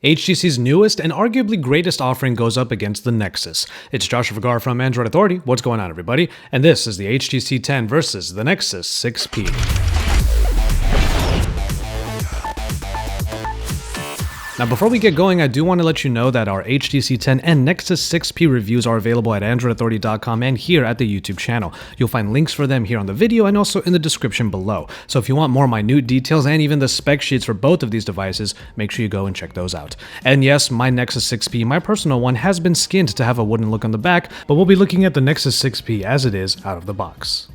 HTC's newest and arguably greatest offering goes up against the Nexus. It's Joshua Vergara from Android Authority. What's going on, everybody? And this is the HTC 10 versus the Nexus 6P. Now, before we get going, I do want to let you know that our HTC 10 and Nexus 6P reviews are available at AndroidAuthority.com and here at the YouTube channel. You'll find links for them here on the video and also in the description below. So if you want more minute details and even the spec sheets for both of these devices, make sure you go and check those out. And yes, my Nexus 6P, my personal one, has been skinned to have a wooden look on the back, but we'll be looking at the Nexus 6P as it is out of the box.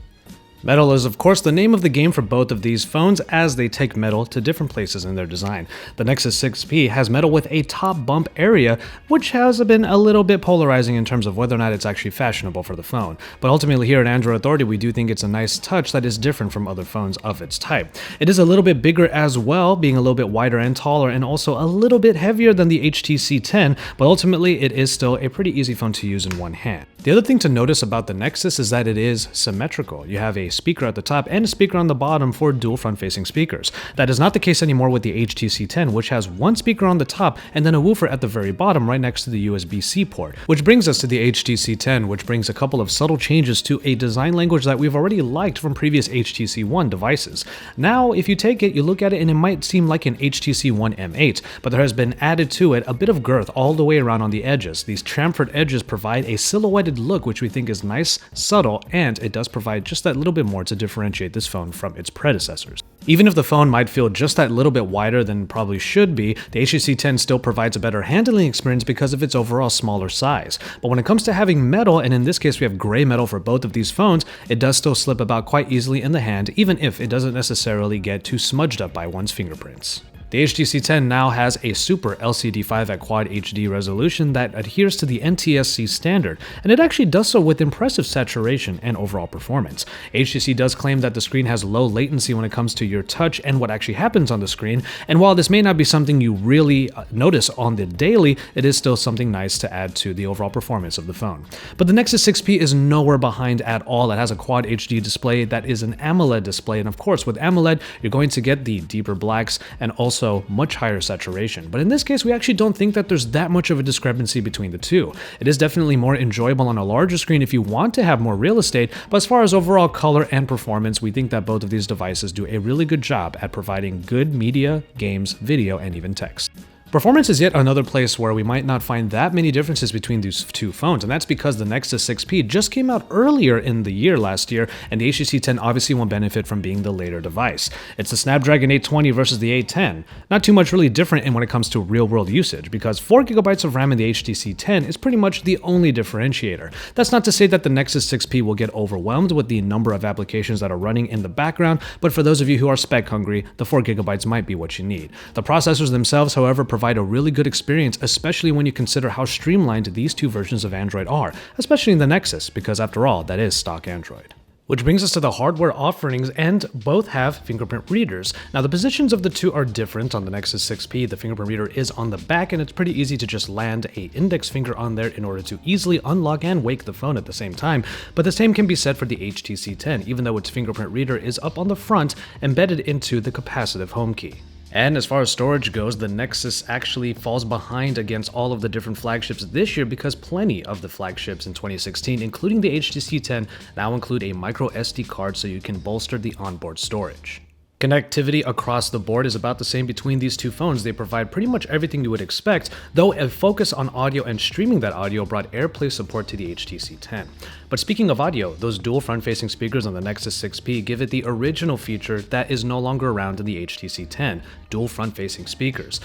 Metal is of course the name of the game for both of these phones as they take metal to different places in their design. The Nexus 6P has metal with a top bump area, which has been a little bit polarizing in terms of whether or not it's actually fashionable for the phone. But ultimately here at Android Authority, we do think it's a nice touch that is different from other phones of its type. It is a little bit bigger as well, being a little bit wider and taller, and also a little bit heavier than the HTC 10, but ultimately it is still a pretty easy phone to use in one hand. The other thing to notice about the Nexus is that it is symmetrical. You have a speaker at the top and a speaker on the bottom for dual front-facing speakers. That is not the case anymore with the HTC 10, which has one speaker on the top and then a woofer at the very bottom right next to the USB-C port. Which brings us to the HTC 10, which brings a couple of subtle changes to a design language that we've already liked from previous HTC One devices. Now, if you take it, you look at it and it might seem like an HTC One M8, but there has been added to it a bit of girth all the way around on the edges. These chamfered edges provide a silhouetted look, which we think is nice, subtle, and it does provide just that little bit more to differentiate this phone from its predecessors. Even if the phone might feel just that little bit wider than it probably should be, the HTC 10 still provides a better handling experience because of its overall smaller size. But when it comes to having metal, and in this case we have gray metal for both of these phones, it does still slip about quite easily in the hand, even if it doesn't necessarily get too smudged up by one's fingerprints. The HTC 10 now has a Super LCD5 at Quad HD resolution that adheres to the NTSC standard, and it actually does so with impressive saturation and overall performance. HTC does claim that the screen has low latency when it comes to your touch and what actually happens on the screen, and while this may not be something you really notice on the daily, it is still something nice to add to the overall performance of the phone. But the Nexus 6P is nowhere behind at all. It has a Quad HD display that is an AMOLED display, and of course with AMOLED you're going to get the deeper blacks and also much higher saturation. But in this case, we actually don't think that there's that much of a discrepancy between the two. It is definitely more enjoyable on a larger screen if you want to have more real estate, but as far as overall color and performance, we think that both of these devices do a really good job at providing good media, games, video, and even text. Performance is yet another place where we might not find that many differences between these two phones, and that's because the Nexus 6P just came out earlier in the year last year, and the HTC 10 obviously won't benefit from being the later device. It's the Snapdragon 820 versus the 810. Not too much really different in when it comes to real-world usage, because 4GB of RAM in the HTC 10 is pretty much the only differentiator. That's not to say that the Nexus 6P will get overwhelmed with the number of applications that are running in the background, but for those of you who are spec hungry, the 4GB might be what you need. The processors themselves, however, provide a really good experience, especially when you consider how streamlined these two versions of Android are, especially in the Nexus, because after all, that is stock Android. Which brings us to the hardware offerings, and both have fingerprint readers. Now the positions of the two are different. On the Nexus 6P, the fingerprint reader is on the back, and it's pretty easy to just land an index finger on there in order to easily unlock and wake the phone at the same time. But the same can be said for the HTC 10, even though its fingerprint reader is up on the front, embedded into the capacitive home key. And as far as storage goes, the Nexus actually falls behind against all of the different flagships this year because plenty of the flagships in 2016, including the HTC 10, now include a micro SD card so you can bolster the onboard storage. Connectivity across the board is about the same between these two phones. They provide pretty much everything you would expect, though a focus on audio and streaming that audio brought AirPlay support to the HTC 10. But speaking of audio, those dual front-facing speakers on the Nexus 6P give it the original feature that is no longer around in the HTC 10, dual front-facing speakers.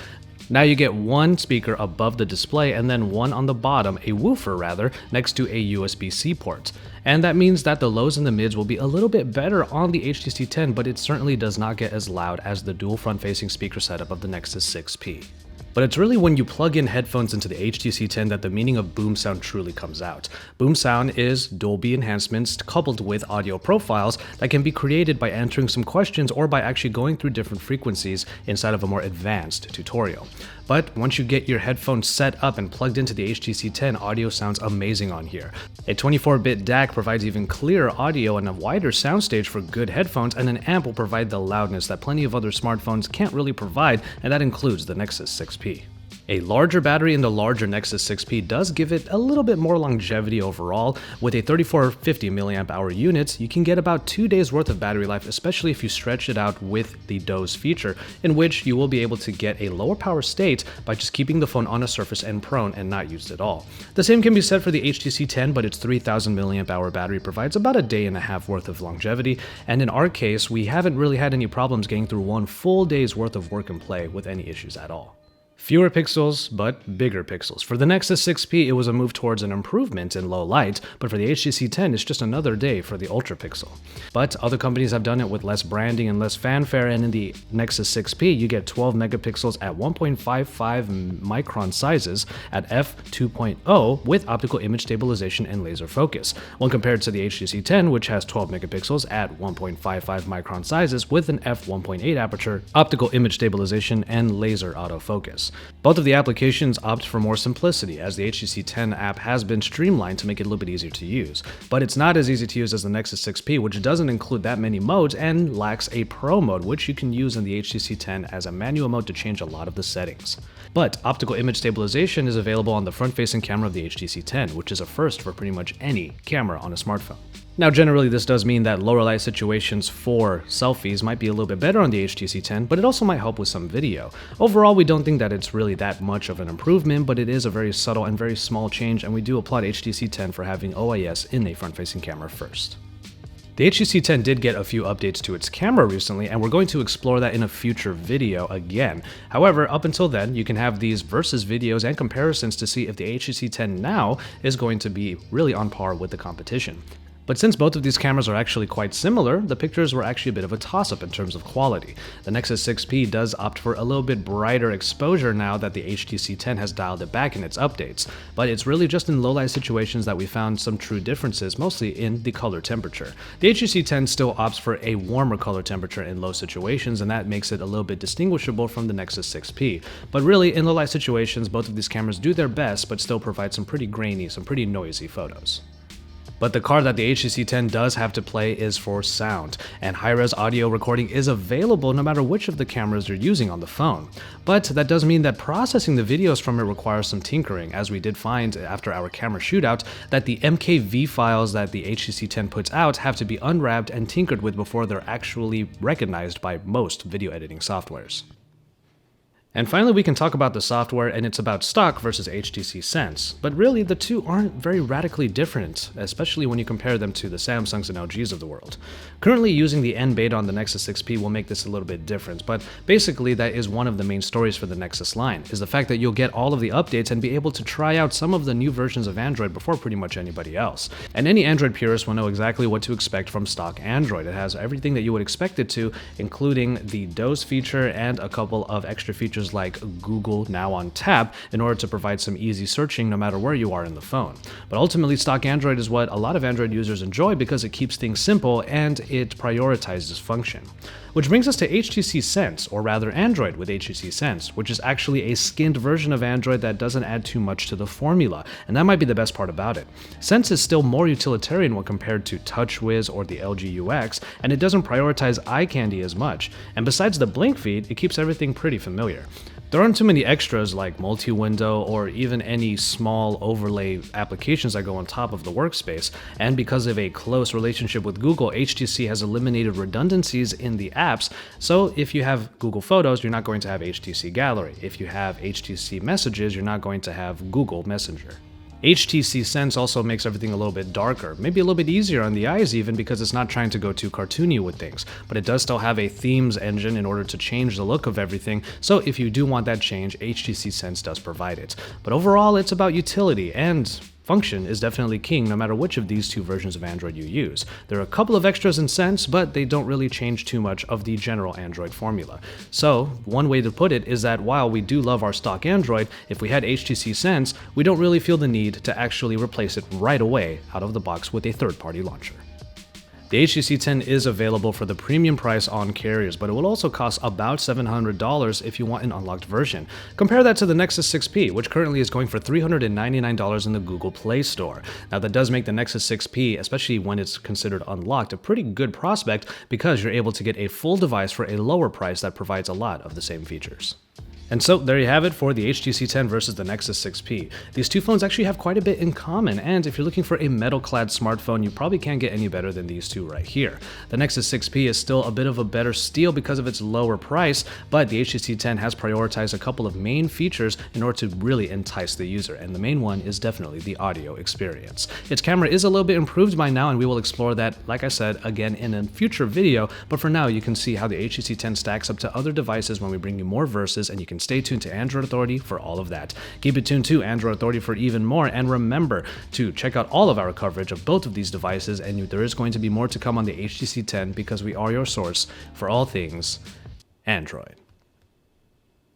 Now you get one speaker above the display and then one on the bottom, a woofer rather, next to a USB-C port. And that means that the lows and the mids will be a little bit better on the HTC 10, but it certainly does not get as loud as the dual front-facing speaker setup of the Nexus 6P. But it's really when you plug in headphones into the HTC 10 that the meaning of boom sound truly comes out. Boom sound is Dolby enhancements coupled with audio profiles that can be created by answering some questions or by actually going through different frequencies inside of a more advanced tutorial. But once you get your headphones set up and plugged into the HTC 10, audio sounds amazing on here. A 24-bit DAC provides even clearer audio and a wider soundstage for good headphones, and an amp will provide the loudness that plenty of other smartphones can't really provide, and that includes the Nexus 6P. A larger battery in the larger Nexus 6P does give it a little bit more longevity overall. With a 3450 mAh unit, you can get about 2 days worth of battery life, especially if you stretch it out with the doze feature, in which you will be able to get a lower power state by just keeping the phone on a surface and prone and not used at all. The same can be said for the HTC 10, but its 3000 mAh battery provides about a day and a half worth of longevity, and in our case, we haven't really had any problems getting through one full day's worth of work and play with any issues at all. Fewer pixels, but bigger pixels. For the Nexus 6P, it was a move towards an improvement in low light, but for the HTC 10, it's just another day for the Ultra Pixel. But other companies have done it with less branding and less fanfare, and in the Nexus 6P, you get 12 megapixels at 1.55 micron sizes at f2.0 with optical image stabilization and laser focus, when compared to the HTC 10, which has 12 megapixels at 1.55 micron sizes with an f1.8 aperture, optical image stabilization, and laser autofocus. Both of the applications opt for more simplicity, as the HTC 10 app has been streamlined to make it a little bit easier to use. But it's not as easy to use as the Nexus 6P, which doesn't include that many modes and lacks a Pro mode, which you can use in the HTC 10 as a manual mode to change a lot of the settings. But optical image stabilization is available on the front-facing camera of the HTC 10, which is a first for pretty much any camera on a smartphone. Now, generally, this does mean that lower light situations for selfies might be a little bit better on the HTC 10, but it also might help with some video. Overall, we don't think that it's really that much of an improvement, but it is a very subtle and very small change, and we do applaud HTC 10 for having OIS in a front-facing camera first. The HTC 10 did get a few updates to its camera recently, and we're going to explore that in a future video again. However, up until then, you can have these versus videos and comparisons to see if the HTC 10 now is going to be really on par with the competition. But since both of these cameras are actually quite similar, the pictures were actually a bit of a toss-up in terms of quality. The Nexus 6P does opt for a little bit brighter exposure now that the HTC 10 has dialed it back in its updates, but it's really just in low-light situations that we found some true differences, mostly in the color temperature. The HTC 10 still opts for a warmer color temperature in low situations, and that makes it a little bit distinguishable from the Nexus 6P. But really, in low-light situations, both of these cameras do their best, but still provide some pretty grainy, some pretty noisy photos. But the card that the HTC 10 does have to play is for sound, and high-res audio recording is available no matter which of the cameras you're using on the phone. But that does mean that processing the videos from it requires some tinkering, as we did find after our camera shootout that the MKV files that the HTC 10 puts out have to be unwrapped and tinkered with before they're actually recognized by most video editing softwares. And finally, we can talk about the software, and it's about stock versus HTC Sense. But really, the two aren't very radically different, especially when you compare them to the Samsungs and LGs of the world. Currently, using the N beta on the Nexus 6P will make this a little bit different, but basically that is one of the main stories for the Nexus line, is the fact that you'll get all of the updates and be able to try out some of the new versions of Android before pretty much anybody else. And any Android purist will know exactly what to expect from stock Android. It has everything that you would expect it to, including the doze feature and a couple of extra features like Google Now on Tap in order to provide some easy searching no matter where you are in the phone. But ultimately, stock Android is what a lot of Android users enjoy because it keeps things simple and it prioritizes function. Which brings us to HTC Sense, or rather Android with HTC Sense, which is actually a skinned version of Android that doesn't add too much to the formula, and that might be the best part about it. Sense is still more utilitarian when compared to TouchWiz or the LG UX, and it doesn't prioritize eye candy as much, and besides the blink feed, it keeps everything pretty familiar. There aren't too many extras like multi-window or even any small overlay applications that go on top of the workspace, and because of a close relationship with Google, HTC has eliminated redundancies in the apps, so if you have Google Photos, you're not going to have HTC Gallery. If you have HTC Messages, you're not going to have Google Messenger. HTC Sense also makes everything a little bit darker, maybe a little bit easier on the eyes even because it's not trying to go too cartoony with things, but it does still have a themes engine in order to change the look of everything, so if you do want that change, HTC Sense does provide it. But overall, it's about utility, and function is definitely king no matter which of these two versions of Android you use. There are a couple of extras in Sense, but they don't really change too much of the general Android formula. So, one way to put it is that while we do love our stock Android, if we had HTC Sense, we don't really feel the need to actually replace it right away out of the box with a third-party launcher. The HTC 10 is available for the premium price on carriers, but it will also cost about $700 if you want an unlocked version. Compare that to the Nexus 6P, which currently is going for $399 in the Google Play Store. Now that does make the Nexus 6P, especially when it's considered unlocked, a pretty good prospect because you're able to get a full device for a lower price that provides a lot of the same features. And so there you have it for the HTC 10 versus the Nexus 6P. These two phones actually have quite a bit in common, and if you're looking for a metal-clad smartphone, you probably can't get any better than these two right here. The Nexus 6P is still a bit of a better steal because of its lower price, but the HTC 10 has prioritized a couple of main features in order to really entice the user, and the main one is definitely the audio experience. Its camera is a little bit improved by now, and we will explore that, like I said, again in a future video, but for now you can see how the HTC 10 stacks up to other devices when we bring you more verses, and you can stay tuned to Android Authority for all of that. Keep it tuned to Android Authority for even more, and remember to check out all of our coverage of both of these devices, and there is going to be more to come on the HTC 10 because we are your source for all things Android.